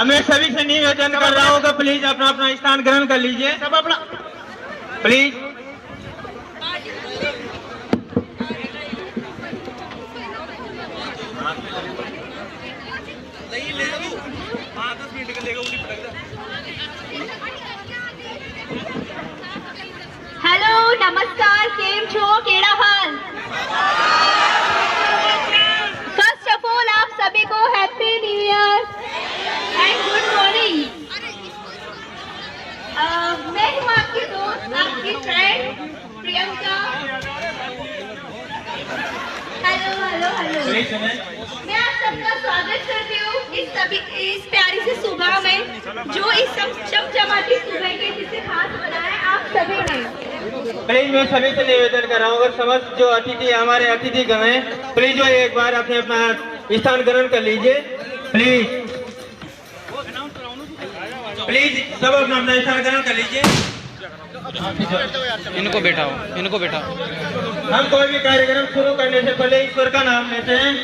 अब मैं सभी से निवेदन कर रहा हूँ कि प्लीज अपना अपना स्थान ग्रहण कर लीजिए, सब अपना प्लीज। हेलो नमस्कार, केम छो, केड़ा हाल। फर्स्ट ऑफ ऑल आप सभी को happy new year and good morning. मैं हूँ आपकी दोस्त, आपकी friend Priyanka. Hello hello hello, मैं आप सबका स्वागत करती हूँ इस प्यारी सी सुबह में, जो इस चमचमाती सुबह के जिसे खास बनाया आप सभी ने। प्लीज मैं सभी से निवेदन कर रहा हूँ, अगर समस्त जो अतिथि हमारे अतिथि गण हैं, प्लीज वो एक बार अपने अपना स्थान ग्रहण कर लीजिए, प्लीज प्लीज सब अपना अपना स्थान ग्रहण कर लीजिए। इनको बैठाओ, इनको बैठाओ। हम कोई भी कार्यक्रम शुरू करने से पहले ईश्वर का नाम लेते हैं,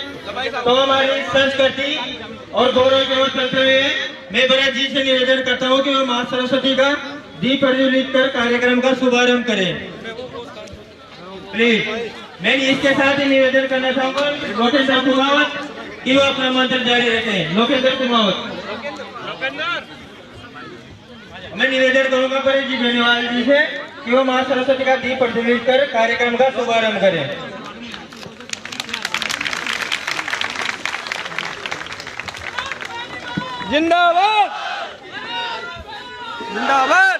तो हमारी संस्कृति और गौरव के चलते हुए मैं भरत जी से निवेदन करता हूँ कि वो माँ सरस्वती का दीप प्रज्वलित कर कार्यक्रम का शुभारंभ करें, प्लीज। मैं इसके साथ ही निवेदन करना चाहूँगा लोकेंद्र कुमावत कि वो अपना मंत्र जारी रखें। लोकेंद्र कुमावत, मैं निवेदन करूंगा परेश जी बेनीवाल जी से कि वो माँ सरस्वती का दीप प्रज्वलित कर कार्यक्रम का शुभारंभ करें। जिंदाबाद जिंदाबाद।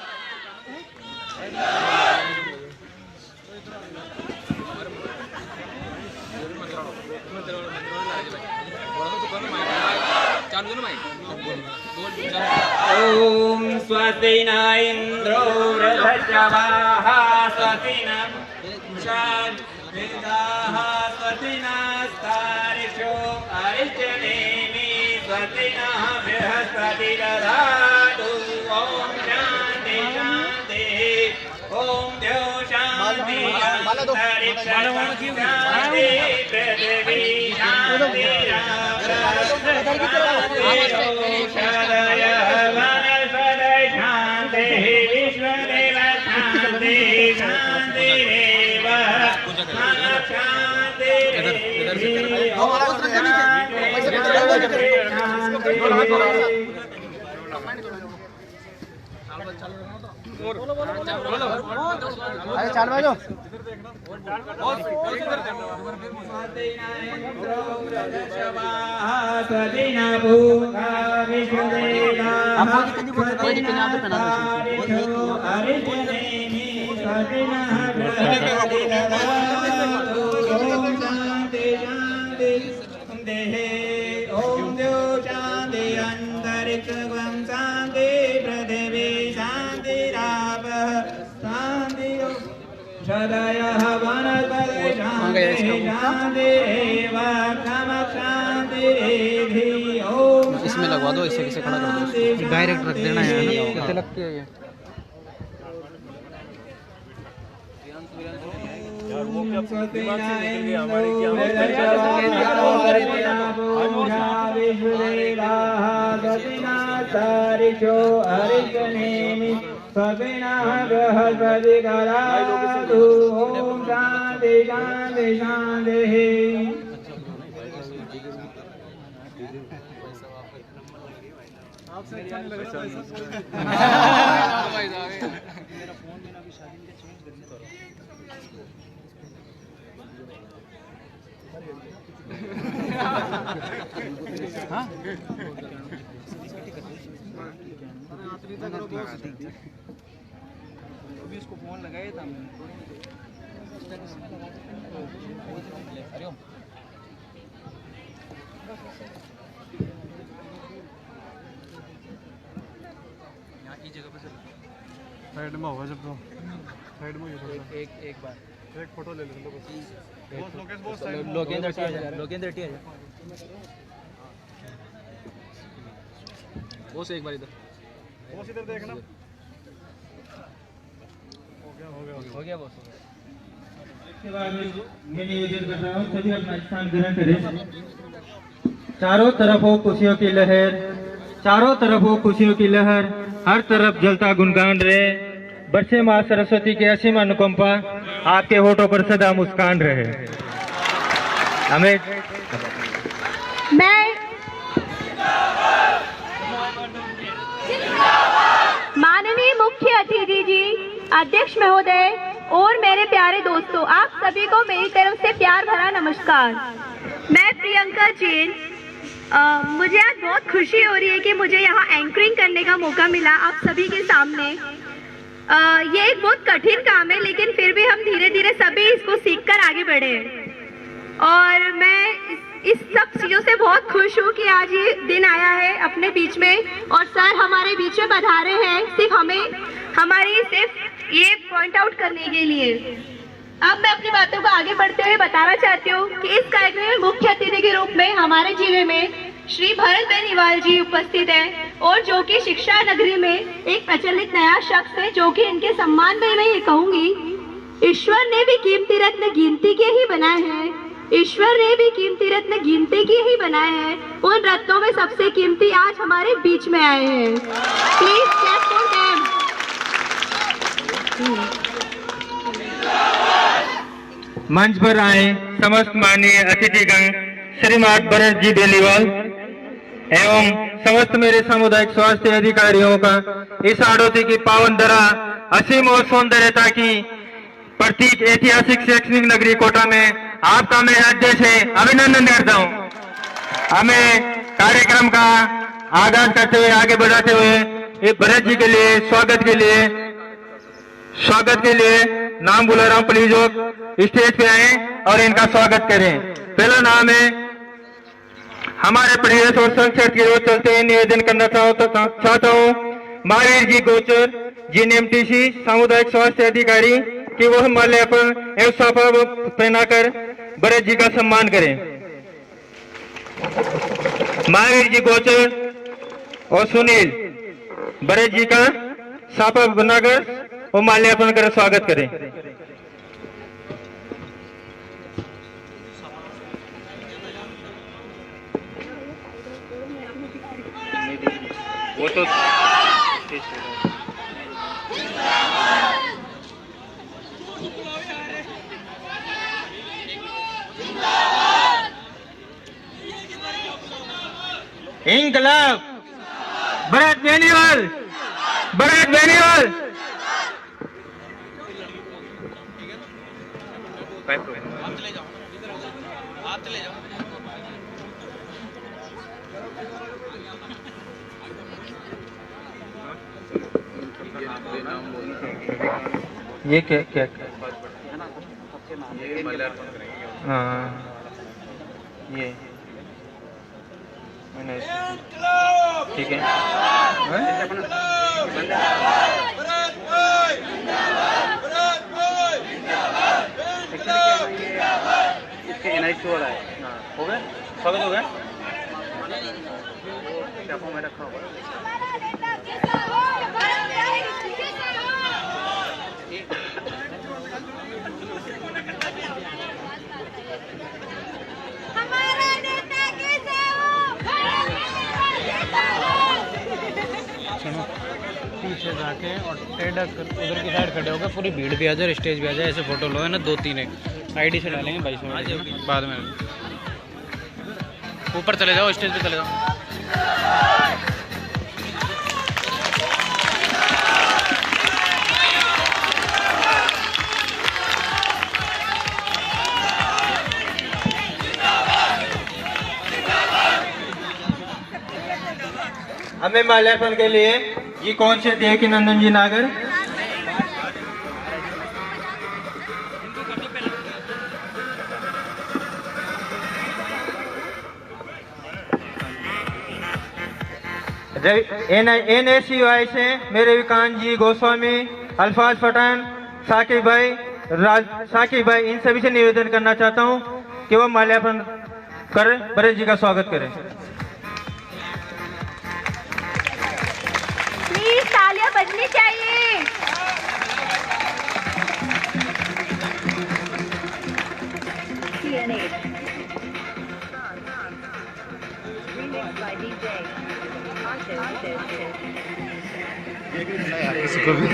ओम स्वस्ति न इंद्रो वृद्धश्रवाः स्वस्ति न वेदाः स्वस्ति नस्तारिषो अरिष्टनेमि स्वस्ति नः बृहस्पतिर्दधातु। ओम शांति शांति, ओम द्यौ शांति अंतरिक्ष शांति पृथ्वी शांति अरे चाल बाजो। इसमें लगवा दो, इससे किसे खड़ा कर दो, डायरेक्ट रख देना है ना, लगती है ये। ओम शांति शांति शांति। आपसे अच्छा नहीं लग रहा अभी इसको फोन लगाया था मैंने। साइड में होगा जब तो साइड में एक बार एक फोटो ले लेंगे बस। लोकेंद्र टी आ जा, लोकेंद्र टी आ जा बॉस, एक बार इधर बॉस, इधर देखना। हो गया बॉस। इसके बाद मैं निवेदन कर रहा हूँ सभी अपना स्थान ग्रहण करें। चारों तरफ हो खुशियों की लहर, चारों तरफ हो खुशियों की लहर, हर तरफ जलता गुनगान रहे, बरसे माँ सरस्वती की असीम अनुकंपा, आपके होठों पर सदा मुस्कान रहे। हमें मैं माननीय मुख्य अतिथि जी, अध्यक्ष महोदय और मेरे प्यारे दोस्तों, आप सभी को मेरी तरफ से प्यार भरा नमस्कार। मैं प्रियंका जैन। मुझे आज बहुत खुशी हो रही है कि मुझे यहाँ एंकरिंग करने का मौका मिला आप सभी के सामने। ये एक बहुत कठिन काम है, लेकिन फिर भी हम धीरे धीरे सभी इसको सीखकर आगे बढ़े और मैं इस सब चीज़ों से बहुत खुश हूँ कि आज ये दिन आया है अपने बीच में और सर हमारे बीच में पधारे हैं सिर्फ ये पॉइंट आउट करने के लिए। अब मैं अपनी बातों को आगे बढ़ते हुए बताना चाहती हूँ कि इस कार्यक्रम में मुख्य अतिथि के रूप में हमारे जिले में श्री भरत बेनीवाल जी उपस्थित हैं और जो कि शिक्षा नगरी में एक प्रचलित नया शख्स है, जो कि इनके सम्मान में मैं ये कहूँगी, ईश्वर ने भी कीमती रत्न गिनती के ही बनाए हैं, ईश्वर ने भी कीमती रत्न गिनती के ही बनाए हैं। उन रत्नों में सबसे कीमती आज हमारे बीच में आए हैं। Please clap for them. मंच पर आए समस्त माननीय अतिथिगण श्रीमान भरत जी बेनीवाल एवं समस्त मेरे सामुदायिक स्वास्थ्य अधिकारियों का इस आड़ोती की पावन धरा असीम और सौंदर्यता की प्रतीक ऐतिहासिक शैक्षणिक नगरी कोटा में आपका मैं हृदय से अभिनंदन करता हूँ। हमें कार्यक्रम का आगाज करते हुए आगे बढ़ाते हुए भरत जी के लिए स्वागत के लिए नाम बुला रहा हूँ। प्लीज लोग स्टेज पे आए और इनका स्वागत करें। पहला नाम है हमारे परिवेश और संस्कृति की ओर चलते हुए निवेदन करना चाहता हूँ महावीर जी गोचर GNMTC सामुदायिक स्वास्थ्य अधिकारी कि वह माल्यार्पण एवं साफा पहनाकर भरत जी का सम्मान करें। महावीर जी गोचर और सुनील भरत जी का साफा बनाकर और माल्यार्पण कर स्वागत करें। वो तो इंकलाब भरत बेनीवाल, भरत बेनीवाल। ये क्या क्या हाँ ये ठीक है। इसके NIC वाला है। हो गया स्वागत हो गया। में रखा होगा पीछे जाके और टेढ़ा उधर की साइड खड़े होकर पूरी भीड़ भी आ जाए, स्टेज भी आ जाए, ऐसे फोटो लो है ना 2-3 ID से डालेंगे 22 बाद में। ऊपर चले जाओ, स्टेज पे चले जाओ। हमें माल्यार्पण के लिए ये कौन से थे कि नंदन जी नागर NSUI से मेरे विकांत जी गोस्वामी, अल्फाज पठान, साकिब भाई इन सभी से निवेदन करना चाहता हूं कि वो माल्यार्पण कर भरत जी का स्वागत करें। प्लीज तालियां बजनी चाहिए। Remixed by DJ. किसी को भी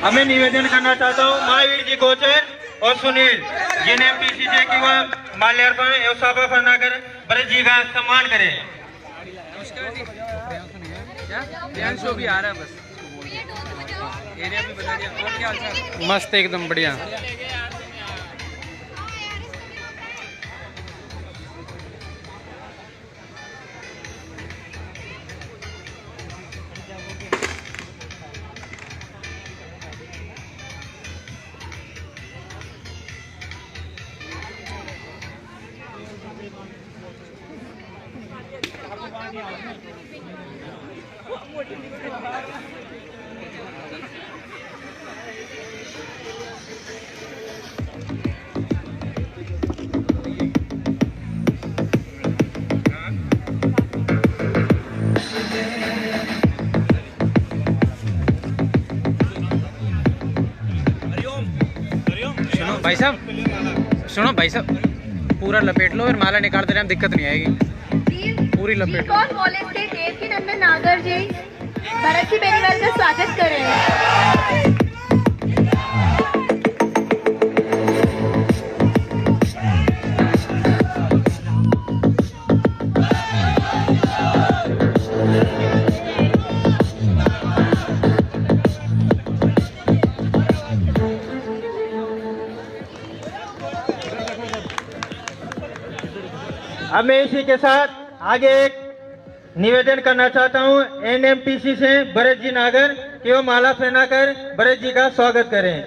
अब मैं निवेदन करना चाहता हूँ महावीर जी गोचर और सुनील एनएमटीसी से कि वह माल्यार्पण एवं सभा फरना कर भरत जी का सम्मान करें। प्रियांशु भी आ रहा है, बस एरिया भी बता दिया। और क्या हाल? मस्त एकदम बढ़िया। सुनो भाई साहब, पूरा लपेट लो, फिर माला निकालते टाइम दिक्कत नहीं आएगी। पूरी लपेट। कौन कॉलेज के देवकी नंदन नागर जी भरत जी बेनीवाल का स्वागत कर रहे हैं। अब मैं इसी के साथ आगे एक निवेदन करना चाहता हूं एनएमटीसी से भरत जी नागर कि वो माला पहनाकर भरत जी का स्वागत करें।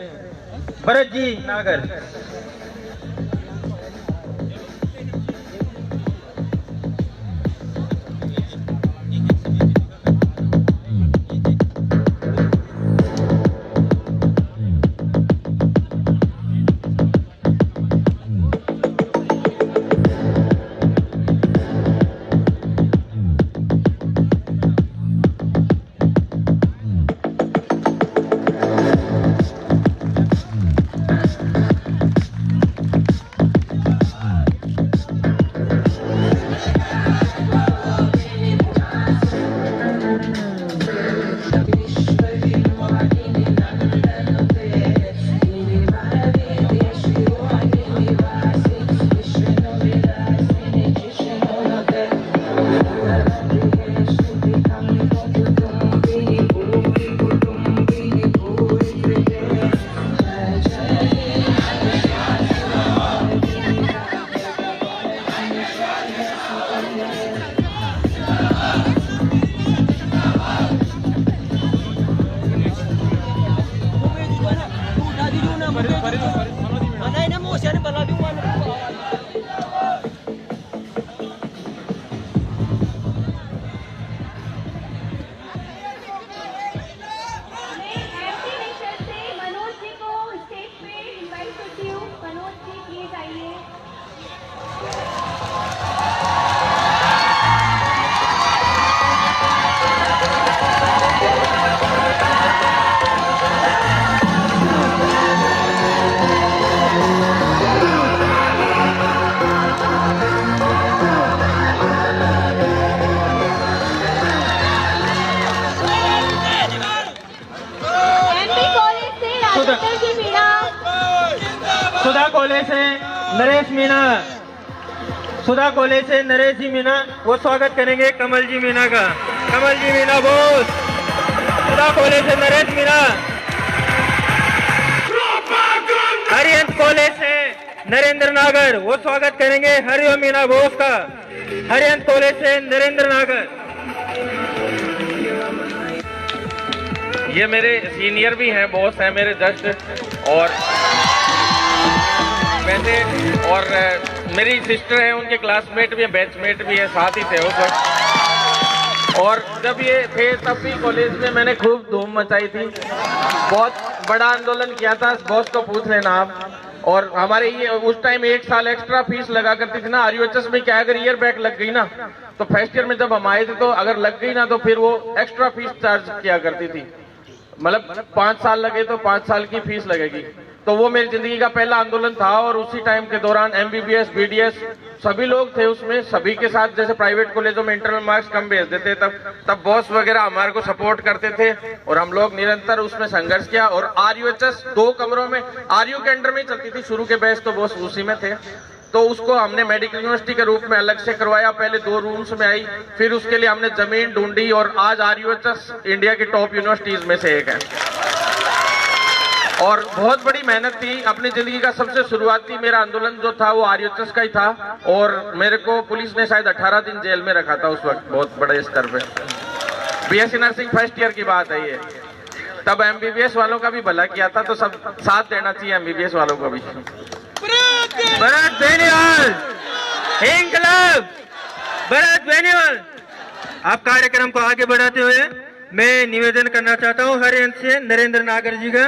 भरत जी नागर। सुधा कॉलेज से नरेश मीना, सुधा कॉलेज से नरेश जी मीना वो स्वागत करेंगे कमल जी मीना का। कमल जी मीना बोस। सुधा कॉलेज से नरेश मीना। हरियंत कॉलेज से नरेंद्र नागर वो स्वागत करेंगे हरिओम मीना बोस का। हरियंत कॉलेज से नरेंद्र नागर। ये मेरे सीनियर भी हैं, बॉस हैं मेरे जस्ट, और वैसे और मेरी सिस्टर है, उनके क्लासमेट भी हैं, बैचमेट भी हैं, साथ ही थे वो सब। और जब ये थे तब भी कॉलेज में मैंने खूब धूम मचाई थी, बहुत बड़ा आंदोलन किया था, बॉस को पूछ लेना आप। और हमारे ये उस टाइम 1 साल एक्स्ट्रा फीस लगा करती थी ना RUHS में, क्या अगर ईयर बैक लग गई ना तो फर्स्ट ईयर में जब हम आए थे तो अगर लग गई ना तो फिर वो एक्स्ट्रा फीस चार्ज किया करती थी, मतलब 5 साल लगे तो 5 साल की फीस लगेगी। तो वो मेरी जिंदगी का पहला आंदोलन था और उसी टाइम के दौरान MBBS BDS सभी लोग थे उसमें, सभी के साथ। जैसे प्राइवेट कॉलेजों में इंटरनल मार्क्स कम भेज देते तब बॉस वगैरह हमारे को सपोर्ट करते थे और हम लोग निरंतर उसमें संघर्ष किया। और RUHS 2 कमरों में RU के अंडर में चलती थी, शुरू के बैच तो बॉस उसी में थे, तो उसको हमने मेडिकल यूनिवर्सिटी के रूप में अलग से करवाया। पहले 2 रूम्स में आई, फिर उसके लिए हमने जमीन ढूंढी और आज RUHS इंडिया की टॉप यूनिवर्सिटीज में से एक है। और बहुत बड़ी मेहनत थी, अपनी जिंदगी का सबसे शुरुआती मेरा आंदोलन जो था वो RUHS का ही था। और मेरे को पुलिस ने शायद 18 दिन जेल में रखा था उस वक्त, बहुत बड़े स्तर पे। BSc नर्सिंग फर्स्ट ईयर की बात है ये। तब MBBS वालों का भी भला किया था, तो सब साथ देना चाहिए MBBS वालों को भी। भरत बेनीवाल, इंकलाब भरत बेनीवाल। आप कार्यक्रम को आगे बढ़ाते हुए मैं निवेदन करना चाहता हूं हरियाणा से नरेंद्र नागर जी का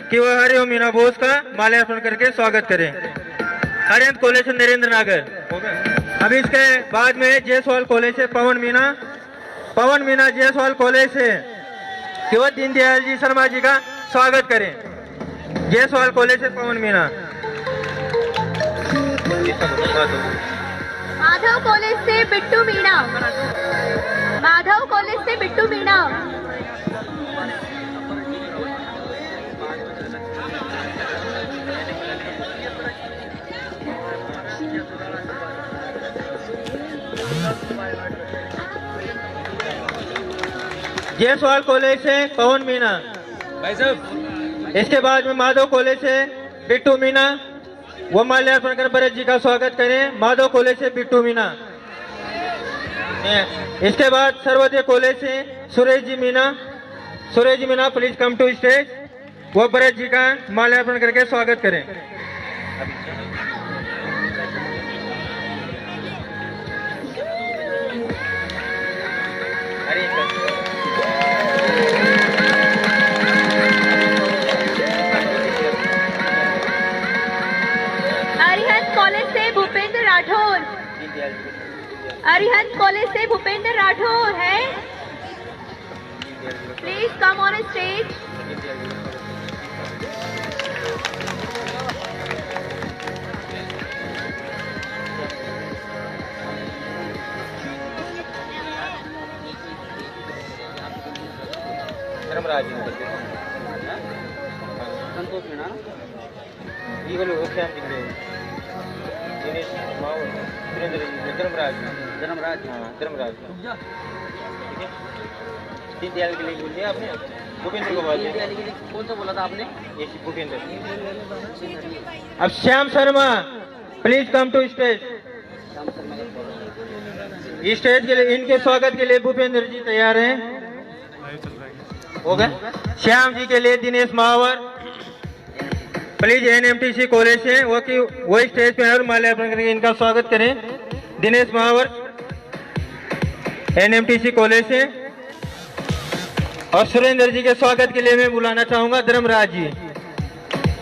कि वह हरिओम मीना बोस का माल्यार्पण करके स्वागत करें। हरियाणा कॉलेज से नरेंद्र नागर। अब इसके बाद में जयसवाल कॉलेज से पवन मीना जयसवाल कॉलेज से कि वह दीनदयाल जी शर्मा जी का स्वागत करें। जयसवाल कॉलेज से पवन मीना। माधव कॉलेज से बिट्टू मीणा। माधव कॉलेज से बिट्टू मीणा। जयसवाल कॉलेज से पवन मीना। भाई साहब, इसके बाद में माधव कॉलेज से बिट्टू मीना, वो माल्यार्पण कर भरत जी का स्वागत करें। माधव कॉलेज से बिट्टू मीना। इसके बाद सर्वोदय कॉलेज से Suresh ji Meena please come to stage, वो भरत जी का माल्यार्पण करके स्वागत करें। अरिहंत कॉलेज से भूपेंद्र राठौर। अरिहंत कॉलेज से भूपेंद्र राठौर है, प्लीज कम ऑन स्टेज। संतोष मीणा, धर्मराज। दीनदयाल के लिए बोलिए आपने, भूपेंद्र को बोलिए। कौन सा बोला था आपने? ये भूपेंद्र। अब Shyam Sharma please come to stage. Stage के लिए इनके स्वागत के लिए भूपेंद्र जी तैयार हैं। हो गए। श्याम जी के लिए दिनेश महावर प्लीज NMTC कॉलेज से वो स्टेज पे और माल्यार्पण करके इनका स्वागत करें। दिनेश महावर NMTC कॉलेज से। और सुरेंद्र जी के स्वागत के लिए मैं बुलाना चाहूंगा धर्मराज जी,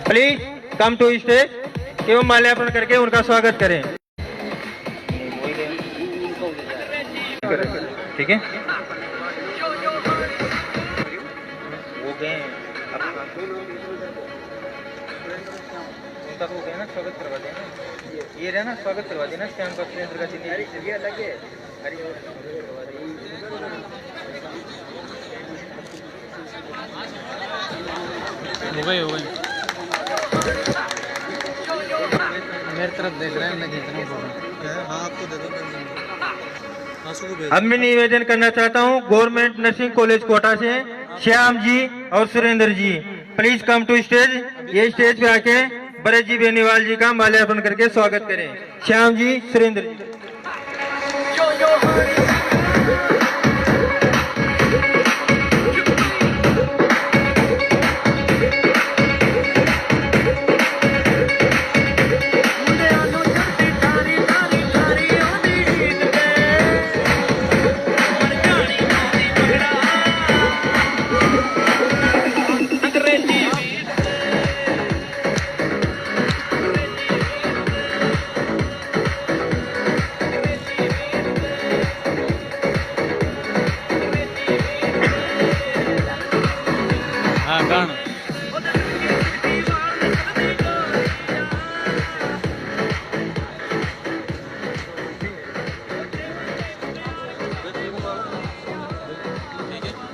प्लीज कम टू स्टेज एवं माल्यार्पण करके उनका स्वागत करें। ठीक है, वो गए उनका हो गया ना, स्वागत करवा देना। ये रहना, स्वागत करवा देना श्याम का, सुरेंद्र का ये अलग है। हो गई मेरी तरफ देख रहे हैं, मैं खींच रहा हूँ। हाँ, आपको दे दो। अब मैं निवेदन करना चाहता हूँ गवर्नमेंट नर्सिंग कॉलेज कोटा से श्याम जी और सुरेंद्र जी प्लीज कम टू स्टेज। ये स्टेज पे आके भरत जी बेनीवाल जी का माल्यार्पण करके स्वागत करें। श्याम जी, सुरेंद्र जी।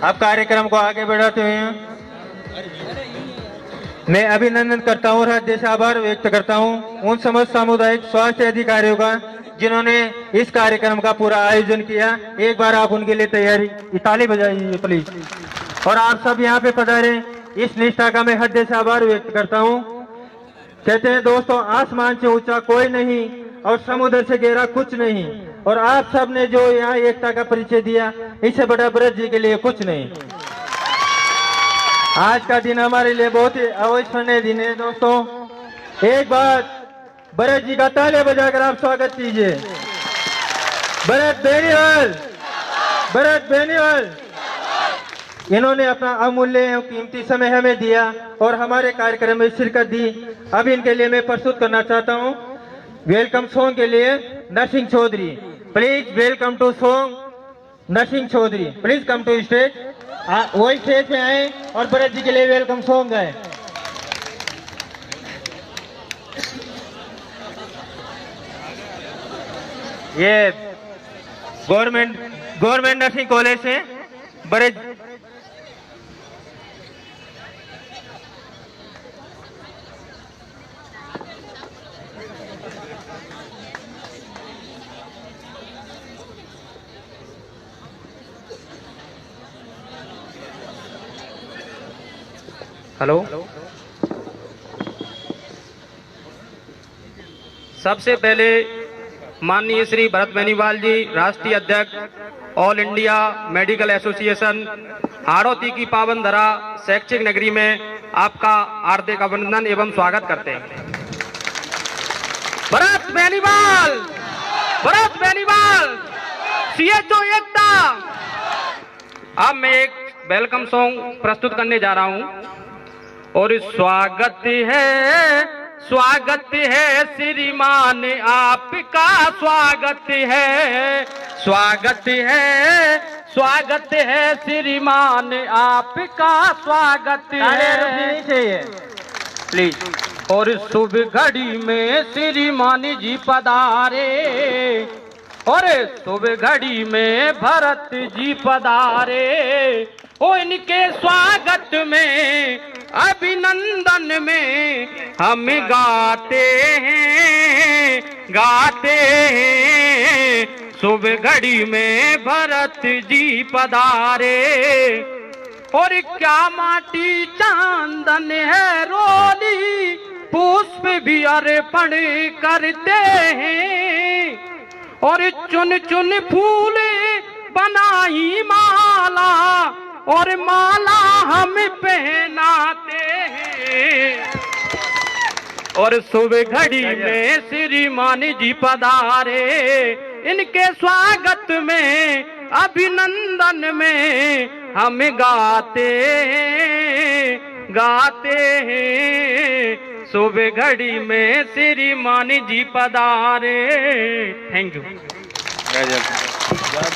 अब कार्यक्रम को आगे बढ़ाते हुए मैं अभिनंदन करता हूँ और हृदय से आभार व्यक्त करता हूँ उन समस्त सामुदायिक स्वास्थ्य अधिकारियों का जिन्होंने इस कार्यक्रम का पूरा आयोजन किया। एक बार आप उनके लिए तैयारी ताली बजाइए प्लीज। और आप सब यहाँ पे पधारे, इस निष्ठा का मैं हृदय से आभार व्यक्त करता हूँ। कहते हैं दोस्तों, आसमान से ऊंचा कोई नहीं और समुद्र से गहरा कुछ नहीं, और आप सब ने जो यहाँ एकता का परिचय दिया, इससे बड़ा ब्रज जी के लिए कुछ नहीं। आज का दिन हमारे लिए बहुत ही अविस्मरणीय दिन है दोस्तों। एक बार भरत जी का तालियां बजाकर आप स्वागत कीजिए। भरत बेनीवाल, भरत बेनीवाल, इन्होंने अपना अमूल्य एवं कीमती समय हमें दिया और हमारे कार्यक्रम में शिरकत दी। अब इनके लिए मैं प्रस्तुत करना चाहता हूँ वेलकम सॉन्ग के लिए Narsingh Chaudhary. Please welcome to song Narsingh Chaudhary, please come to stage. वही स्टेज पे आए और भरत जी के लिए वेलकम सॉन्ग है। ये गवर्नमेंट नर्सिंग कॉलेज से भरत। हेलो, सबसे पहले माननीय श्री भरत बेनीवाल जी, राष्ट्रीय अध्यक्ष all India medical association, Hadoti की पावन धरा शैक्षिक नगरी में आपका हार्दिक अभिनंदन एवं स्वागत करते हैं। भरत बेनीवाल, भरत बेनीवाल, सीएचओ एकता। अब मैं एक वेलकम सॉन्ग प्रस्तुत करने जा रहा हूं और स्वागत है श्रीमान आपका, स्वागत है, स्वागत है श्रीमान आपका, स्वागत है प्लीज। और शुभ घड़ी में श्रीमान जी पधारे, और शुभ घड़ी में भरत जी पधारे। ओ इनके स्वागत में अभिनंदन में हम गाते हैं, गाते हैं। शुभ घड़ी में भरत जी पधारे, और क्या माटी चांदन है रोली, पुष्प भी अर्पण करते हैं, और चुन चुन फूल बनाई माला, और माला हम पहनाते हैं। और शुभ घड़ी में श्रीमान जी पधारे, इनके स्वागत में अभिनंदन में हम गाते हैं, गाते हैं। शुभ घड़ी में श्रीमान जी पधारे। Thank you.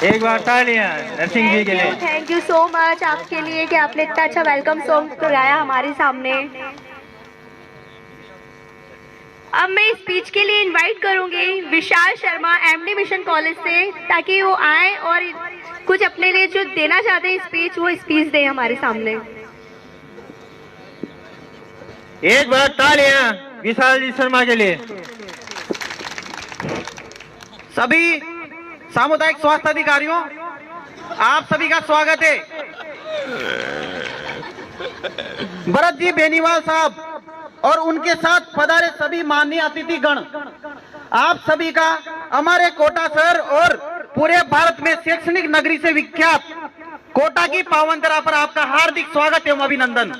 एक बार तालियां नरसिंह जी के लिए। थैंक यू सो मच आपके लिए कि आपने इतना अच्छा वेलकम सॉन्ग गाया हमारे सामने। अब मैं स्पीच के लिए इनवाइट करूंगी Vishal Sharma MD mission college से, ताकि वो आए और कुछ अपने लिए जो देना चाहते हैं स्पीच, वो स्पीच दे हमारे सामने। एक बार तालियां विशाल जी शर्मा के लिए। सभी सामुदायिक स्वास्थ्य अधिकारियों, आप सभी का स्वागत है। भरत जी बेनीवाल साहब और उनके साथ पधारे सभी माननीय अतिथिगण, आप सभी का हमारे कोटा शहर और पूरे भारत में शैक्षणिक नगरी से विख्यात कोटा की पावन धरा पर आपका हार्दिक स्वागत एवं अभिनंदन।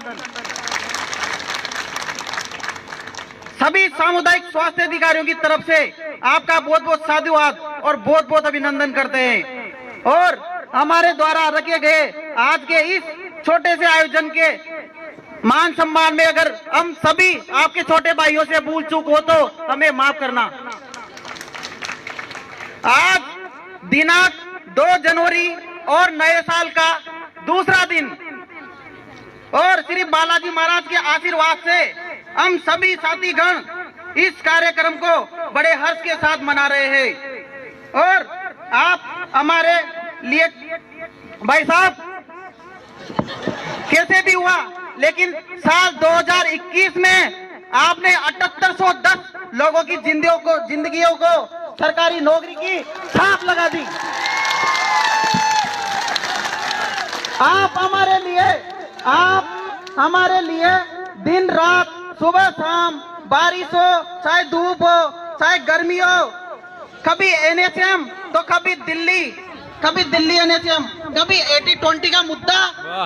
सभी सामुदायिक स्वास्थ्य अधिकारियों की तरफ से आपका बहुत बहुत साधुवाद और बहुत बहुत अभिनंदन करते हैं। और हमारे द्वारा रखे गए आज के इस छोटे से आयोजन के मान सम्मान में अगर हम सभी आपके छोटे भाइयों से भूल चूक हो तो हमें माफ करना। आज दिनांक 2 जनवरी और नए साल का दूसरा दिन, और श्री बालाजी महाराज के आशीर्वाद से हम सभी साथीगण इस कार्यक्रम को बड़े हर्ष के साथ मना रहे हैं। और आप हमारे लिए भाई साहब कैसे भी हुआ, लेकिन साल 2021 में आपने 7810 लोगों की जिंदगियों को सरकारी नौकरी की छाप लगा दी। आप हमारे लिए दिन रात, सुबह शाम, बारिश हो चाहे धूप हो चाहे गर्मी हो, कभी एनएचएम तो कभी दिल्ली एनएचएम, कभी 80-20 का मुद्दा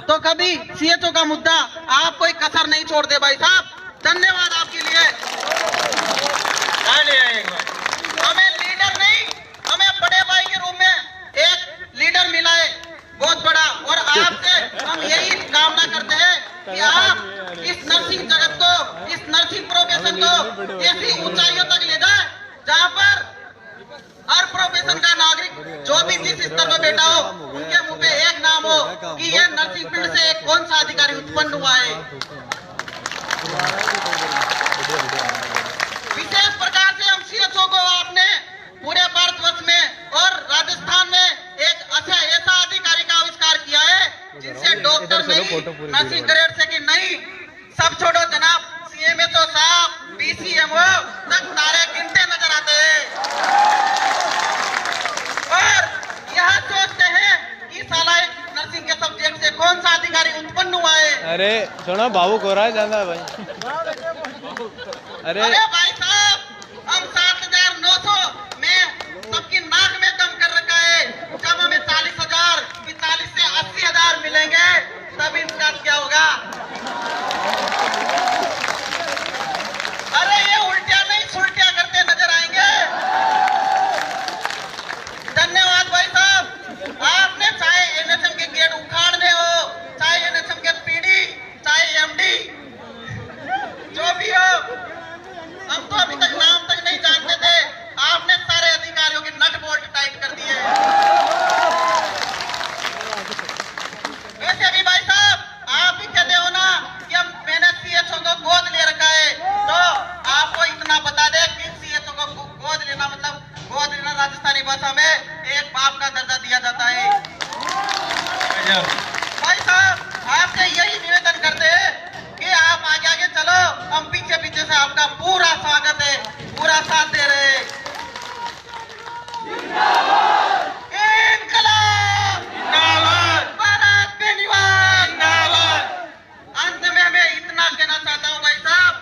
तो कभी सीएचओ का मुद्दा, आप कोई कसर नहीं छोड़ते भाई साहब। धन्यवाद आपके लिए। हमें लीडर नहीं, हमें बड़े भाई के रूप में एक लीडर मिला है बहुत बड़ा, और आपसे हम यही कामना करते हैं कि आप इस नर्सिंग जगत को, इस नर्सिंग प्रोफेशन को ऐसी ऊंचाइयों तक ले जाए जहां पर हर प्रोफेशन का नागरिक जो भी जिस स्तर पर बैठा हो उनके मुंह पे एक नाम हो कि यह नर्सिंग फील्ड से एक कौन सा अधिकारी उत्पन्न हुआ है। विशेष प्रकार से हम सीएचओ को आपने पूरे भारतवर्ष में और राजस्थान में एक ऐसा अधिकारी का आविष्कार किया है जिनसे डॉक्टर नहीं, नर्सिंग ग्रेड से कि नहीं, सब छोड़ो जनाब, सीएमएचओ साहब, पीसीएमओ तक तारे गिनते नजर आते हैं और यह सोचते हैं कि साला एक नर्सिंग के सब्जेक्ट से कौन सा अधिकारी उत्पन्न हुआ है। अरे सुनो, भावुक हो रहा है ज्यादा भाई। अरे भाई साहब, हम 7,900 में सबकी नाक में दम कर रखा है, जब हमें 40,000, 45 से 80,000 मिलेंगे तब इनका क्या होगा। अरे ये उल्टिया नहीं सुल्टिया करते नजर आएंगे। धन्यवाद भाई साहब, आपने चाहे एनएचएम के गेट उखाड़ने हो, चाहे एनएचएम के पीडी, चाहे एमडी, जो भी हो, हम तो अभी तक नाम तक नहीं जानते थे, आपने सारे अधिकारियों के नट बोल्ट टाइट कर दिए। वैसे भी भाई साहब, आप भी कहते हो ना कि हम मैंने सीएचओ को गोद ले रखा है, तो आपको इतना बता दे कि सीएचओ को गोद लेना मतलब, गोद लेना राजस्थानी भाषा में एक बाप का दर्जा दिया जाता है। भाई साहब, आपसे यही निवेदन करते हैं कि आप आगे आगे चलो, हम पीछे पीछे से आपका पूरा स्वागत है, पूरा साथ दे रहे हैं। इनकलाब जिंदाबाद, भारत बेनीवाल जिंदाबाद। अंत में मैं इतना कहना चाहता हूँ भाई साहब,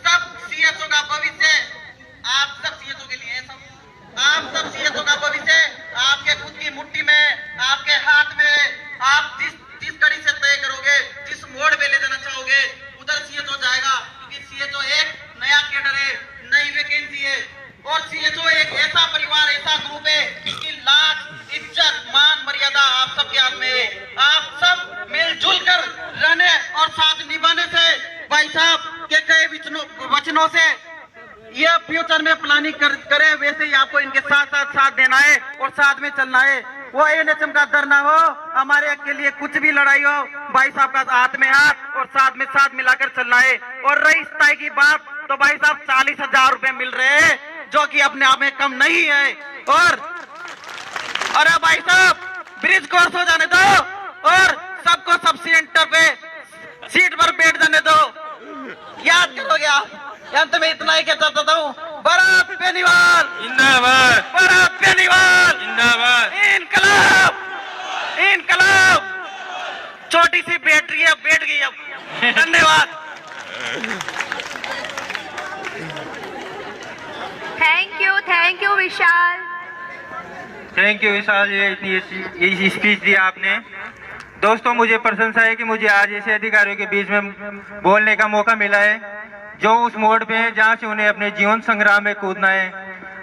सब सीएचओ का भविष्य आप सब सीएचओ के लिए, आप सब सीएचओ का भविष्य आपके खुद की मुट्ठी में, आपके हाथ में। आप जिस कड़ी से तय करोगे, जिस मोड़ पे ले जाना चाहोगे, उधर सीएचओ जाएगा, क्योंकि सीएचओ एक नया कैडर है, नई वैकेंसी है, और सीएचओ एक ऐसा परिवार, ऐसा ग्रुप है जिसकी लाज, इज्जत, मान, मर्यादा आप सबके हाथ में है। आप सब मिलजुल कर रहने और साथ निभाने से भाई साहब के कई वचनों से यह फ्यूचर में प्लानिंग करे, वैसे ही आपको इनके साथ देना है और साथ में चलना है। वो एनएचएम का डर ना हो, हमारे के लिए कुछ भी लड़ाई हो, भाई साहब का हाथ में हाथ और साथ में साथ मिलाकर चलना है। और रही स्थाई की बात, तो भाई साहब 40,000 रुपए मिल रहे हैं, जो कि अपने आप में कम नहीं है। और अरे भाई साहब, ब्रिज कोर्स हो जाने दो और सबको सब सेंटर पे सीट पर बैठ जाने दो। याद करोगे आप, अंत में इतना ही कहता हूँ, भारत बेनीवाल जिंदाबाद, भारत बेनीवाल जिंदाबाद। इनकलाब इनकलाब। छोटी सी बैटरी है, बैठ गई अब। धन्यवाद। Thank you Vishal. Thank you Vishal, ये इतनी स्पीच दी आपने। दोस्तों, मुझे प्रशंसा है कि मुझे आज ऐसे अधिकारियों के बीच में बोलने का मौका मिला है जो उस मोड़ पे है जहाँ से उन्हें अपने जीवन संग्राम में कूदना है।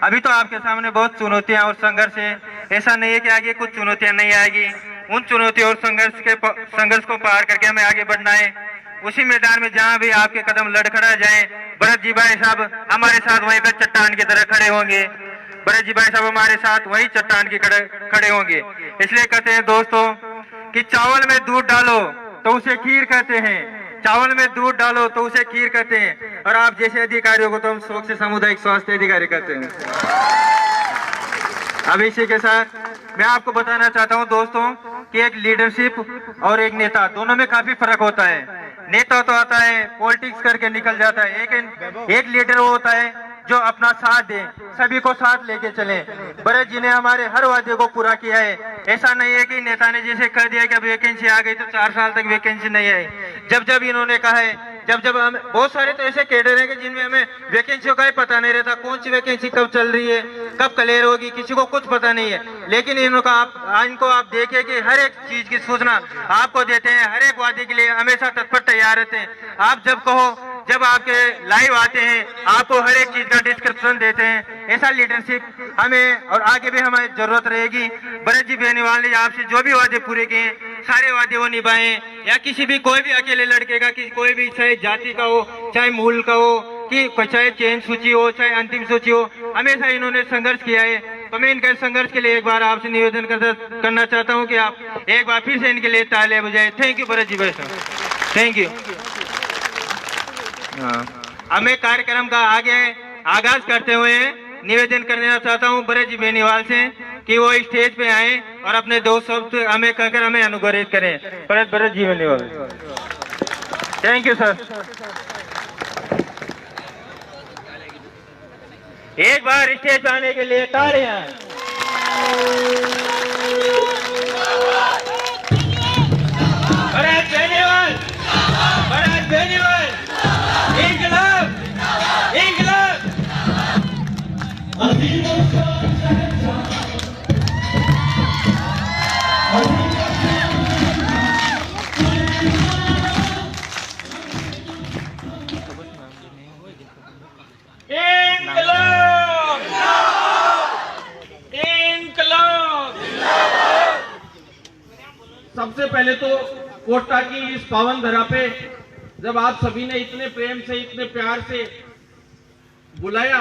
अभी तो आपके सामने बहुत चुनौतियां और संघर्ष है, ऐसा नहीं है कि आगे कुछ चुनौतियां नहीं आएगी। उन चुनौतियों और संघर्ष को पार करके हमें आगे बढ़ना है। उसी मैदान में जहाँ भी आपके कदम लड़खड़ा जाए, भरत जी भाई साहब हमारे साथ वहीं पर चट्टान की तरह खड़े होंगे। भरत जी भाई साहब हमारे साथ वहीं चट्टान की खड़े होंगे। इसलिए कहते हैं दोस्तों कि चावल में दूध डालो तो उसे खीर कहते हैं, चावल में दूध डालो तो उसे खीर कहते हैं, और आप जैसे अधिकारियों को तो हम शौक से सामुदायिक स्वास्थ्य अधिकारी कहते हैं। अब इसी के साथ मैं आपको बताना चाहता हूं दोस्तों कि एक लीडरशिप और एक नेता दोनों में काफी फर्क होता है। नेता तो आता है पॉलिटिक्स करके निकल जाता है, लेकिन एक लीडर वो होता है जो अपना साथ दे, सभी को साथ लेके चले। भरत जी ने हमारे हर वादे को पूरा किया है। ऐसा नहीं है कि नेता ने जैसे कह दिया कि अब वैकेंसी आ गई तो 4 साल तक वैकेंसी नहीं आई। जब जब इन्होंने कहा है, जब हम बहुत सारे तो ऐसे कैडर हैं कि जिनमें हमें वैकेंसियों का ही पता नहीं रहता, कौन सी वैकेंसी कब चल रही है, कब क्लियर होगी, किसी को कुछ पता नहीं है। लेकिन इनको आप देखिए कि हर एक चीज की सूचना आपको देते हैं, हर एक वादे के लिए हमेशा तत्पर तैयार रहते हैं। आप जब कहो, जब आपके लाइव आते हैं, आपको हर एक चीज का डिस्क्रिप्शन देते हैं। ऐसा लीडरशिप हमें और आगे भी हमें जरूरत रहेगी। भरत जी बेनीवाल ने आपसे जो भी वादे पूरे किए, सारे वादे वो निभाए। या किसी भी कोई भी अकेले लड़के का, कोई भी चाहे जाति का हो, चाहे मूल का हो, कि चाहे चयन सूची हो, चाहे अंतिम सूची हो, हमेशा इन्होंने संघर्ष किया है। तो मैं इनके संघर्ष के लिए एक बार आपसे निवेदन करना चाहता हूं कि आप एक बार फिर से इनके लिए तालियां बजाएं। थैंक यू भरत जी भाई साहब, थैंक यू। अब मैं कार्यक्रम का आगे आगाज करते हुए निवेदन करना चाहता हूं भरत जी बेनीवाल से कि वो स्टेज पे आए और अपने दो शब्द हमें कहकर हमें अनुग्रहित करें। Bharat ji Beniwal, thank you sir. एक बार स्टेज पे आने के लिए तालियां। भरत बेनीवाल, भरत बेनीवाल, इंकलाब, इंकलाब। सबसे पहले तो कोटा की इस पावन धरा पे जब आप सभी ने इतने प्रेम से, इतने प्यार से बुलाया,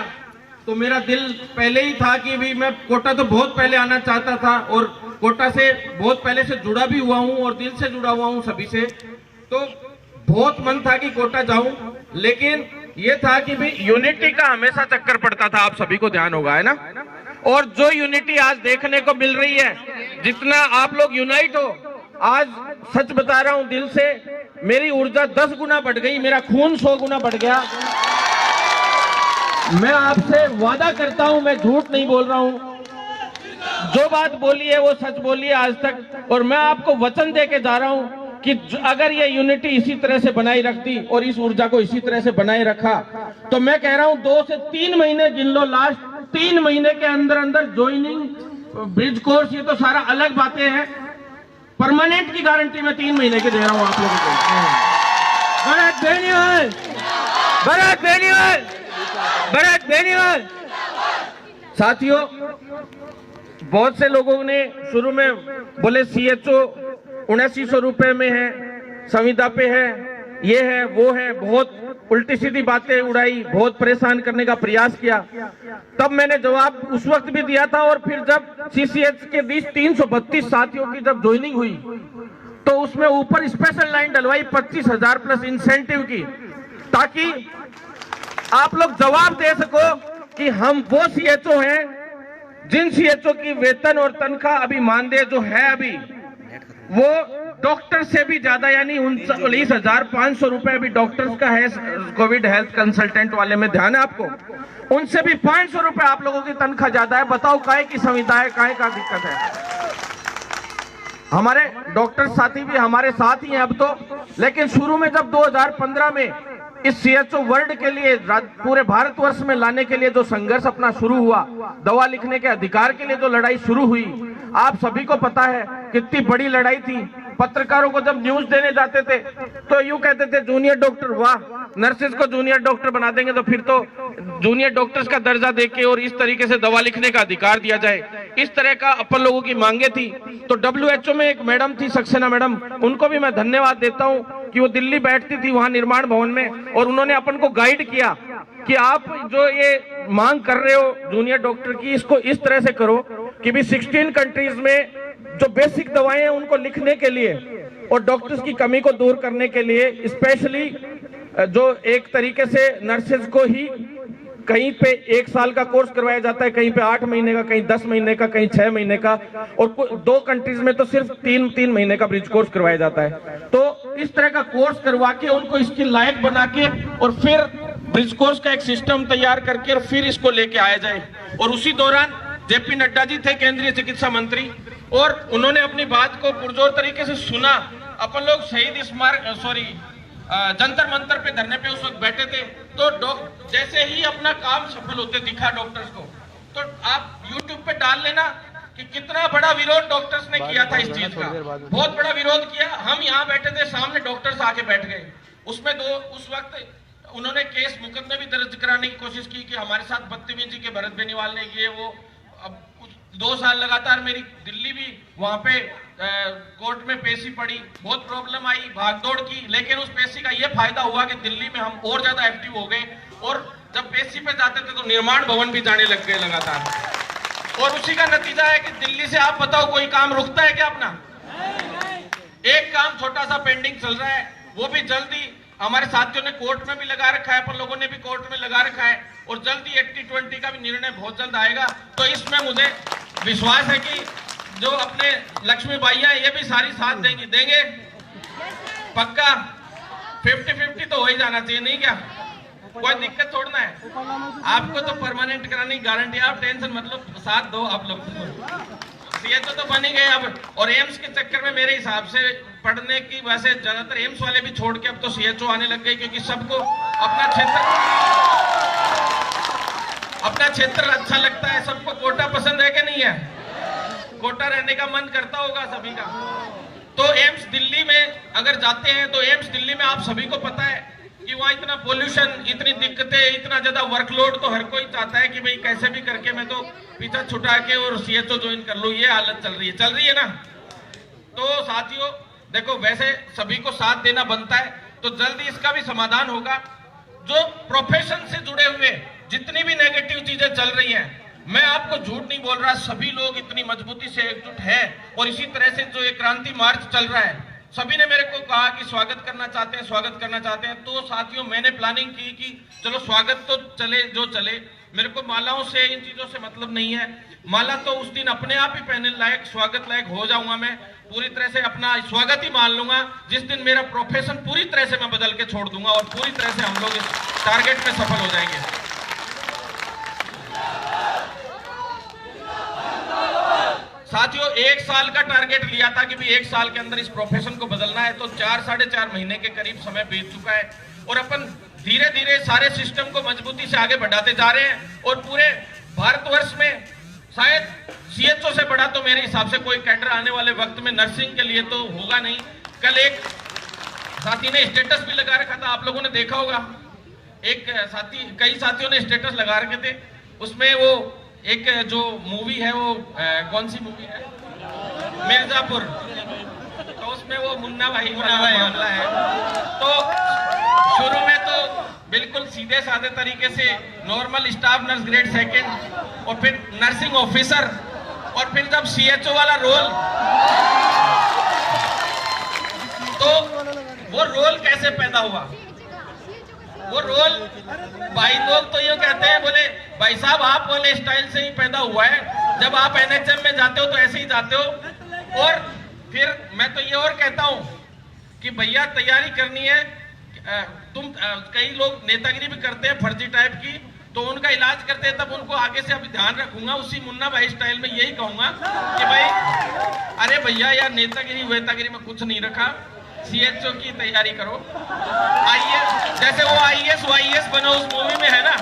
तो मेरा दिल पहले ही था कि भी मैं कोटा तो बहुत पहले आना चाहता था और कोटा से बहुत पहले से जुड़ा भी हुआ हूं और दिल से जुड़ा हुआ हूं सभी से। तो बहुत मन था कि कोटा जाऊं, लेकिन ये था कि भी यूनिटी का हमेशा चक्कर पड़ता था, आप सभी को ध्यान होगा, है ना। और जो यूनिटी आज देखने को मिल रही है, जितना आप लोग यूनाइट हो, आज सच बता रहा हूं दिल से, मेरी ऊर्जा 10 गुना बढ़ गई, मेरा खून 100 गुना बढ़ गया। मैं आपसे वादा करता हूं, मैं झूठ नहीं बोल रहा हूं, जो बात बोली है वो सच बोली है आज तक। और मैं आपको वचन दे के जा रहा हूं कि अगर ये यूनिटी इसी तरह से बनाई रखती और इस ऊर्जा को इसी तरह से बनाए रखा, तो मैं कह रहा हूं 2 से 3 महीने गिन लो, लास्ट 3 महीने के अंदर अंदर ज्वाइनिंग, ब्रिज कोर्स, ये तो सारा अलग बातें हैं। परमानेंट की गारंटी मैं 3 महीने की दे रहा हूं आप लोगों को। भरत बेनीवाल, भरत बेनीवाल, भरत बेनीवाल। साथियों, बहुत से लोगों ने शुरू में बोले CHO 7900 रुपए में है, संविदा पे है, ये है वो है, बहुत उल्टी सीधी बातें उड़ाई, बहुत परेशान करने का प्रयास किया। तब मैंने जवाब उस वक्त भी दिया था, और फिर जब CCH के बीच 332 साथियों की जब ज्वाइनिंग हुई, तो उसमें ऊपर स्पेशल लाइन डलवाई 25,000 प्लस इंसेंटिव की, ताकि आप लोग जवाब दे सको कि हम वो CHO हैं जिन CHO की वेतन और तनख्वाह अभी मानदेय जो है अभी वो डॉक्टर से भी ज्यादा, यानी 39,500 रुपए अभी डॉक्टर्स का है, कोविड हेल्थ कंसल्टेंट वाले में ध्यान है आपको, उनसे भी 500 रुपए आप लोगों की तनख्वाह ज्यादा है। बताओ काहे की संविदा है, काहे का दिक्कत है। हमारे डॉक्टर साथी भी हमारे साथ ही हैं अब तो, लेकिन शुरू में जब 2015 में इस CHO वर्ल्ड के लिए पूरे भारतवर्ष में लाने के लिए जो संघर्ष अपना शुरू हुआ, दवा लिखने के अधिकार के लिए जो लड़ाई शुरू हुई, आप सभी को पता है कितनी बड़ी लड़ाई थी। पत्रकारों को जब न्यूज देने जाते थे तो यूं कहते थे जूनियर डॉक्टर, वाह, नर्सेज को जूनियर डॉक्टर बना देंगे तो फिर तो जूनियर डॉक्टर्स का दर्जा देके और इस तरीके से दवा लिखने का अधिकार दिया जाए, इस तरह का अपन लोगों की मांगे थी। तो WHO में एक मैडम थी, सक्सेना मैडम, उनको भी मैं धन्यवाद देता हूं कि वो दिल्ली बैठती थी वहां निर्माण भवन में, और उन्होंने अपन को गाइड किया कि आप जो ये मांग कर रहे हो जूनियर डॉक्टर की, इसको इस तरह से करो कि भी 16 कंट्रीज में जो बेसिक दवाएं हैं उनको लिखने के लिए और डॉक्टर्स की कमी को दूर करने के लिए, स्पेशली जो एक तरीके से नर्सेज को ही कहीं पे 1 साल का कोर्स करवाया जाता है, कहीं पे 8 महीने का, कहीं 10 महीने का, कहीं 6 महीने का, और 2 कंट्रीज में तो सिर्फ 3 महीने का ब्रिज कोर्स करवाया जाता है। तो इस तरह का कोर्स करवा के उनको इसके लायक बना के और फिर ब्रिज कोर्स का एक सिस्टम तैयार करके और फिर इसको लेके आया जाए। और उसी दौरान जेपी नड्डा जी थे केंद्रीय चिकित्सा मंत्री, और उन्होंने अपनी बात को पुरजोर तरीके से सुना। अपन लोग शहीद स्मारक जंतर मंतर पे धरने पे उस वक्त बैठे थे, तो जैसे ही अपना काम सफल होते दिखा डॉक्टर्स को, तो आप YouTube पे डाल लेना कि कितना बड़ा विरोध डॉक्टर्स ने किया था इस चीज का। बहुत बड़ा विरोध किया। हम यहाँ बैठे थे, सामने डॉक्टर्स आके बैठ गए। उसमें उस वक्त उन्होंने केस मुकदमे भी दर्ज कराने की कोशिश की कि हमारे साथ बदतमीजी के भरत बेनीवाल ने ये वो। अब 2 साल लगातार मेरी दिल्ली भी वहां पे कोर्ट में पेशी पड़ी, बहुत प्रॉब्लम आई, भागदौड़ की, लेकिन उस पेशी का ये फायदा हुआ कि दिल्ली में हम और ज्यादा एक्टिव हो गए। और जब पेशी पे जाते थे तो निर्माण भवन भी जाने लग गए लगातार। और उसी का नतीजा है कि दिल्ली से आप बताओ कोई काम रुकता है क्या अपना? एक काम छोटा सा पेंडिंग चल रहा है, वो भी जल्दी हमारे साथियों ने कोर्ट में भी लगा रखा है, अपन लोगों ने भी कोर्ट में लगा रखा है, और जल्दी 80-20 का भी निर्णय बहुत जल्द आएगा। तो इसमें मुझे विश्वास है कि जो अपने लक्ष्मी बाइया ये भी सारी साथ देंगे पक्का। 50-50 तो हो ही जाना चाहिए, नहीं क्या? कोई दिक्कत छोड़ना है आपको तो परमानेंट कराने की गारंटी। आप टेंशन मतलब साथ दो आप लोग। सीएचओ तो बन ही गए अब, और एम्स के चक्कर में मेरे हिसाब से पढ़ने की वैसे ज्यादातर एम्स वाले भी छोड़ के अब तो सीएचओ आने लग गए, क्योंकि सबको अपना क्षेत्र अच्छा लगता है। सबको कोटा पसंद है कि नहीं है? कोटा रहने का मन करता होगा सभी का। तो एम्स दिल्ली में अगर जाते हैं तो एम्स दिल्ली में आप सभी को पता है कि वहाँ इतना पोल्यूशन, इतनी दिक्कतें, इतना ज्यादा वर्कलोड, तो हर कोई चाहता है कि भाई कैसे भी करके मैं तो पीछा छुटा के और सीएचओ ज्वाइन कर लूं। ये हालत चल रही है ना। तो साथियों देखो, वैसे सभी को साथ देना बनता है, तो जल्दी इसका भी समाधान होगा। जो प्रोफेशन से जुड़े हुए जितनी भी नेगेटिव चीजें चल रही हैं, मैं आपको झूठ नहीं बोल रहा, सभी लोग इतनी मजबूती से एकजुट है। और इसी तरह से जो ये क्रांति मार्च चल रहा है, सभी ने मेरे को कहा कि स्वागत करना चाहते हैं। तो साथियों मैंने प्लानिंग की कि चलो स्वागत तो चले जो चले, मेरे को मालाओं से इन चीजों से मतलब नहीं है। माला तो उस दिन अपने आप ही पहनने लायक, स्वागत लायक हो जाऊंगा। मैं पूरी तरह से अपना स्वागत ही मान लूंगा जिस दिन मेरा प्रोफेशन पूरी तरह से मैं बदल के छोड़ दूंगा, और पूरी तरह से हम लोग इस टारगेट में सफल हो जाएंगे। साथियों 1 साल का टारगेट लिया था कि भी 1 साल के अंदर इस प्रोफेशन को बदलना है, तो 4-4.5 महीने के करीब समय बीत चुका है, और अपन धीरे धीरे सारे सिस्टम को मजबूती से आगे बढ़ाते जा रहे हैं। और पूरे भारतवर्ष में शायद सीएचओ से बड़ा तो मेरे हिसाब से कोई कैडर आने वाले वक्त में नर्सिंग के लिए तो होगा नहीं। कल एक साथी ने स्टेटस भी लगा रखा था, आप लोगों ने देखा होगा। कई साथियों ने स्टेटस लगा रखे थे, उसमें वो एक जो मूवी है वो कौन सी मूवी है, मिर्जापुर, तो उसमें वो मुन्ना भाई मामला है। तो शुरू में तो बिल्कुल सीधे साधे तरीके से नॉर्मल स्टाफ नर्स ग्रेड 2, और फिर नर्सिंग ऑफिसर, और फिर जब सीएचओ वाला रोल, तो वो रोल कैसे पैदा हुआ? वो रोल भाई लोग तो ये कहते हैं, बोले भाई साहब आप वाले स्टाइल से ही पैदा हुआ है, जब आप एनएचएम में जाते हो तो ऐसे ही जाते हो। और फिर मैं तो ये और कहता हूं कि भैया तैयारी करनी है, तुम कई लोग नेतागिरी भी करते हैं फर्जी टाइप की, तो उनका इलाज करते हैं, तब उनको आगे से अभी ध्यान रखूंगा। उसी मुन्ना भाई स्टाइल में यही कहूंगा कि भाई अरे भैया यार नेतागिरी वेतागिरी में कुछ नहीं रखा, सीएचओ की तैयारी करो। आईएएस जैसे वो आईएएस बनो उस मूवी में है ना,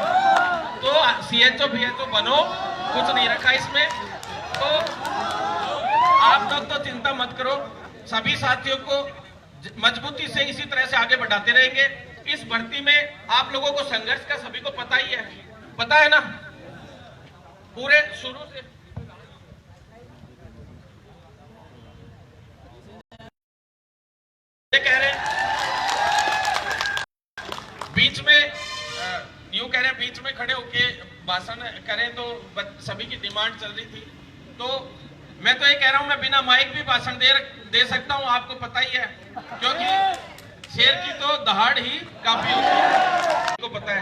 तो सीएचओ बीएचओ बनो, कुछ नहीं रखा इसमें। तो आप लोग तो चिंता मत करो, सभी साथियों को मजबूती से इसी तरह से आगे बढ़ाते रहेंगे। इस भर्ती में आप लोगों को संघर्ष का सभी को पता ही है, पता है ना, पूरे शुरू से कह रहे बीच में यूं कह रहे हैं, बीच में खड़े होके भाषण करें तो सभी की डिमांड चल रही थी। तो मैं तो ये कह रहा हूं मैं बिना माइक भी भाषण दे सकता हूं, आपको पता ही है, क्योंकि शेर की तो दहाड़ ही काफी होती है, आपको पता है।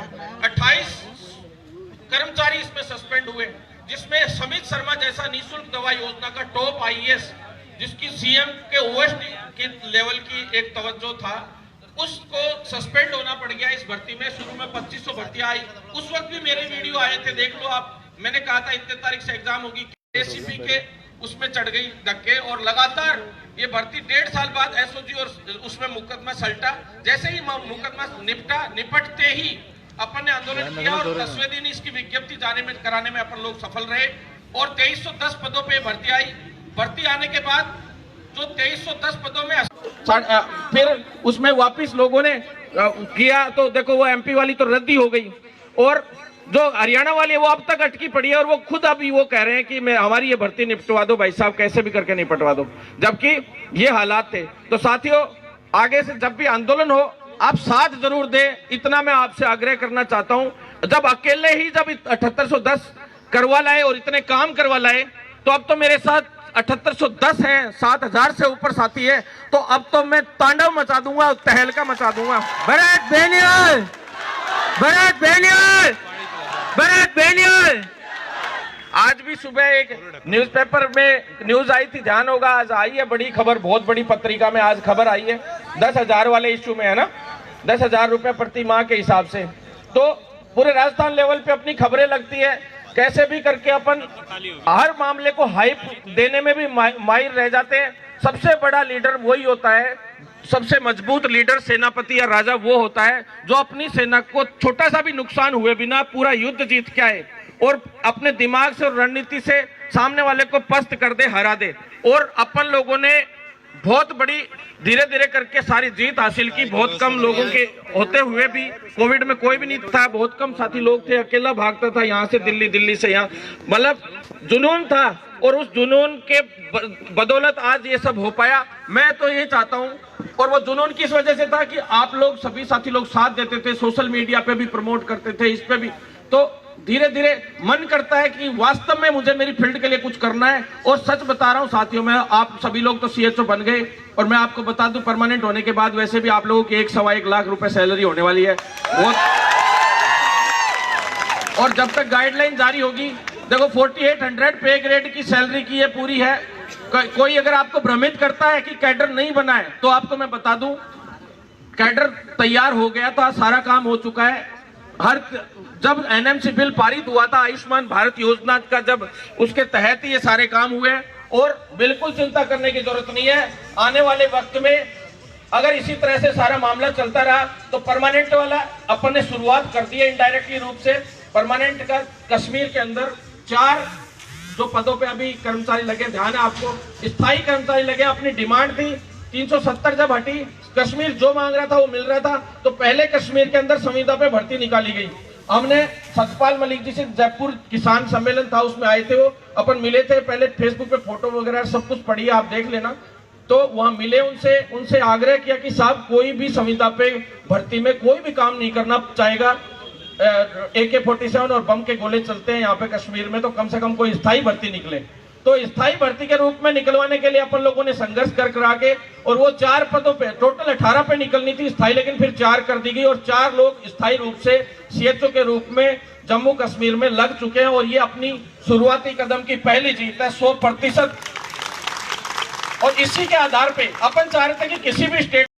कर्मचारी इसमें सस्पेंड हुए, जिसमें समित शर्मा जैसा निःशुल्क दवा योजना का टॉप आईएएस, जिसकी सीएम के ओएसडी के लेवल की एक तवज्जो था, उसको सस्पेंड होना पड़ गया इस भर्ती में। शुरू में 2500 भर्तियां आई, उस वक्त भी मेरे वीडियो आए थे, देख लो आप। मैंने कहा था इतने तारीख से एग्जाम होगी, एसीपी के उसमें चढ़ गई धक्के, और लगातार ये भर्ती 1.5 साल बाद एसओजी और उसमें मुकदमा सलटा। जैसे ही मुकदमा निपटते ही अपन ने आंदोलन किया और 10वें दिन इसकी विज्ञप्ति कराने में अपन लोग सफल रहे और 2310 पदों पे भर्ती आई। भर्ती आने के बाद जो 2310 पदों में फिर उसमें वापिस लोगों ने किया, तो देखो वो एमपी वाली तो रद्दी हो गई, और जो हरियाणा वाली है वो अब तक अटकी पड़ी है, और वो खुद अभी वो कह रहे हैं कि मैं हमारी ये भर्ती निपटवा दो भाई साहब, कैसे भी करके निपटवा दो, जबकि ये हालात थे। तो साथियों, आगे से जब भी आंदोलन हो आप साथ जरूर दें, इतना मैं आपसे आग्रह करना चाहता हूं। जब अकेले ही जब 7810 करवा लाए और इतने काम करवा लाए, तो अब तो मेरे साथ 7810 है, 7000 से ऊपर साथी है, तो अब तो मैं तांडव मचा दूंगा, तहलका मचा दूंगा। भरत बेनियाल, भरत बेनियाल, भरत बेनियाल। आज भी सुबह एक न्यूज़पेपर में न्यूज आई थी, ध्यान होगा, आज आई है बड़ी खबर, बहुत बड़ी पत्रिका में आज खबर आई है, 10,000 वाले इश्यू में है ना, 10,000 रुपए प्रति माह के हिसाब से। तो पूरे राजस्थान लेवल पे अपनी खबरें लगती है, कैसे भी करके अपन हर मामले को हाइप देने में भी माहिर रह जाते हैं। सबसे बड़ा लीडर वही होता है, सबसे मजबूत लीडर सेनापति या राजा वो होता है जो अपनी सेना को छोटा सा भी नुकसान हुए बिना पूरा युद्ध जीत के आए और अपने दिमाग से और रणनीति से सामने वाले को पस्त कर दे, हरा दे। और अपन लोगों ने बहुत बड़ी धीरे धीरे करके सारी जीत हासिल की। बहुत कम लोगों के होते हुए भी, कोविड में कोई भी नहीं था, बहुत कम साथी लोग थे, अकेला भागता था यहाँ से दिल्ली, दिल्ली से यहाँ, मतलब जुनून था, और उस जुनून के बदौलत आज ये सब हो पाया। मैं तो ये चाहता हूँ, और वो जुनून किस वजह से था कि आप लोग सभी साथी लोग साथ देते थे, सोशल मीडिया पे भी प्रमोट करते थे, इस पे भी। तो धीरे धीरे मन करता है कि वास्तव में मुझे मेरी फील्ड के लिए कुछ करना है। और सच बता रहा हूं साथियों, मैं आप सभी लोग तो सीएचओ बन गए, और मैं आपको बता दूं परमानेंट होने के बाद वैसे भी आप लोगों की 1-1.25 लाख रुपए सैलरी होने वाली है बहुत। और जब तक गाइडलाइन जारी होगी, देखो 4800 पे ग्रेड की सैलरी की ये पूरी है। कोई अगर आपको भ्रमित करता है कि कैडर नहीं बना है, तो आपको मैं बता दूं कैडर तैयार हो गया था, सारा काम हो चुका है। जब एनएमसी बिल पारित हुआ था, आयुष्मान भारत योजना का, जब उसके तहत ये सारे काम हुए, और बिल्कुल चिंता करने की जरूरत नहीं है। आने वाले वक्त में अगर इसी तरह से सारा मामला चलता रहा तो परमानेंट वाला अपन ने शुरुआत कर दी है इनडायरेक्टली रूप से। परमानेंट का कश्मीर के अंदर 4 जो पदों पे अभी कर्मचारी लगे, ध्यान है आपको, स्थायी कर्मचारी लगे। अपनी डिमांड थी 370 जब हटी, कश्मीर जो मांग रहा था वो मिल रहा था, तो पहले कश्मीर के अंदर संविदा पे भर्ती निकाली गई। हमने सतपाल मलिक जी से, जयपुर किसान सम्मेलन था उसमें आए थे, वो अपन मिले थे, पहले फेसबुक पे फोटो वगैरह सब कुछ पढ़िए, आप देख लेना। तो वहां मिले उनसे आग्रह किया कि साहब कोई भी संविदा पे भर्ती में कोई भी काम नहीं करना चाहेगा, AK-47 और बम के गोले चलते हैं यहाँ पे कश्मीर में, तो कम से कम कोई स्थायी भर्ती निकले। तो स्थायी भर्ती के रूप में निकलवाने के लिए अपन लोगों ने संघर्ष करा के, और वो 4 पदों पे, टोटल 18 पे निकलनी थी स्थायी, लेकिन फिर 4 कर दी गई, और 4 लोग स्थायी रूप से सीएचओ के रूप में जम्मू कश्मीर में लग चुके हैं। और ये अपनी शुरुआती कदम की पहली जीत है 100%। और इसी के आधार पे अपन चाह रहे थे कि किसी भी स्टेट